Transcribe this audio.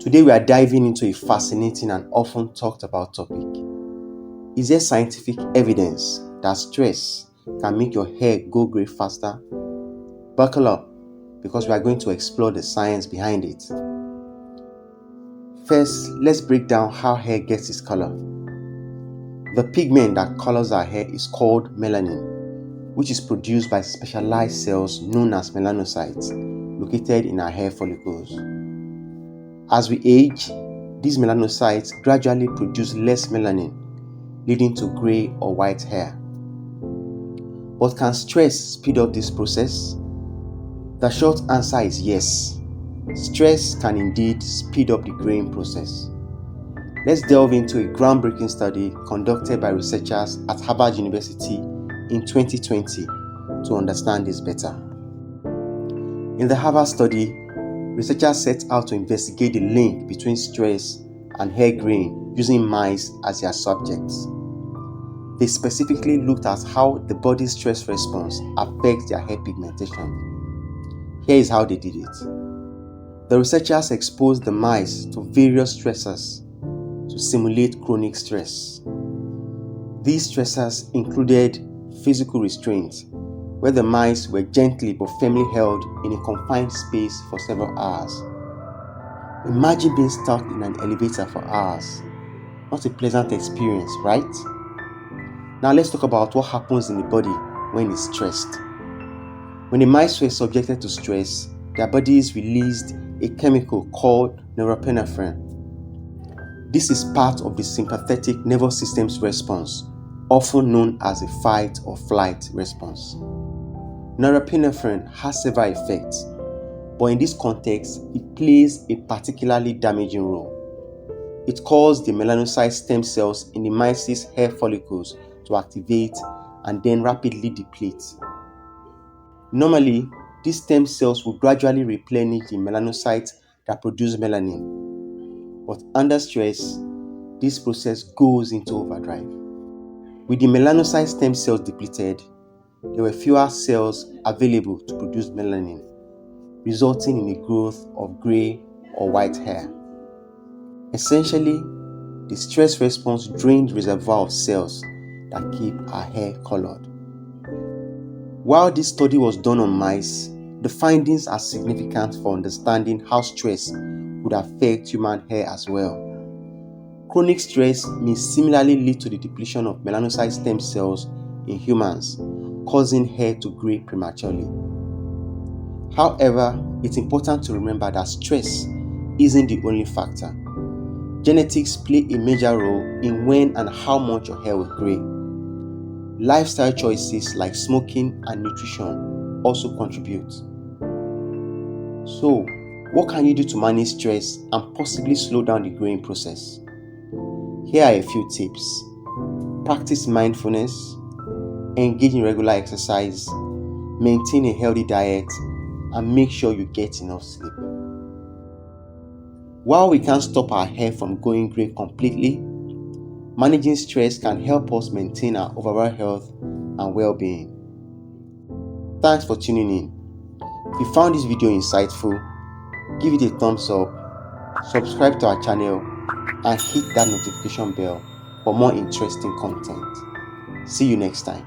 Today we are diving into a fascinating and often talked about topic. Is there scientific evidence that stress can make your hair go grey faster? Buckle up, because we are going to explore the science behind it. First, let's break down how hair gets its color. The pigment that colors our hair is called melanin, which is produced by specialized cells known as melanocytes located in our hair follicles. As we age, these melanocytes gradually produce less melanin, leading to gray or white hair. But can stress speed up this process? The short answer is yes. Stress can indeed speed up the graying process. Let's delve into a groundbreaking study conducted by researchers at Harvard University in 2020 to understand this better. In the Harvard study, researchers set out to investigate the link between stress and hair graying using mice as their subjects. They specifically looked at how the body's stress response affects their hair pigmentation. Here is how they did it. The researchers exposed the mice to various stressors to simulate chronic stress. These stressors included physical restraints, where the mice were gently but firmly held in a confined space for several hours. Imagine being stuck in an elevator for hours. Not a pleasant experience, right? Now let's talk about what happens in the body when it's stressed. When the mice were subjected to stress, their bodies released a chemical called norepinephrine. This is part of the sympathetic nervous system's response, often known as a fight or flight response. Norepinephrine has several effects, but in this context, it plays a particularly damaging role. It causes the melanocyte stem cells in the mice's hair follicles to activate and then rapidly deplete. Normally, these stem cells will gradually replenish the melanocytes that produce melanin. But under stress, this process goes into overdrive. With the melanocyte stem cells depleted, there were fewer cells available to produce melanin, resulting in the growth of gray or white hair. Essentially, the stress response drained the reservoir of cells that keep our hair colored. While this study was done on mice, the findings are significant for understanding how stress would affect human hair as well. Chronic stress may similarly lead to the depletion of melanocyte stem cells in humans, causing hair to gray prematurely. However, it's important to remember that stress isn't the only factor. Genetics play a major role in when and how much your hair will gray. Lifestyle choices like smoking and nutrition also contribute. So, what can you do to manage stress and possibly slow down the graying process? Here are a few tips. Practice mindfulness, engage in regular exercise, maintain a healthy diet, and make sure you get enough sleep. While we can't stop our hair from going gray completely, managing stress can help us maintain our overall health and well-being. Thanks for tuning in. If you found this video insightful, give it a thumbs up, subscribe to our channel, and hit that notification bell for more interesting content. See you next time.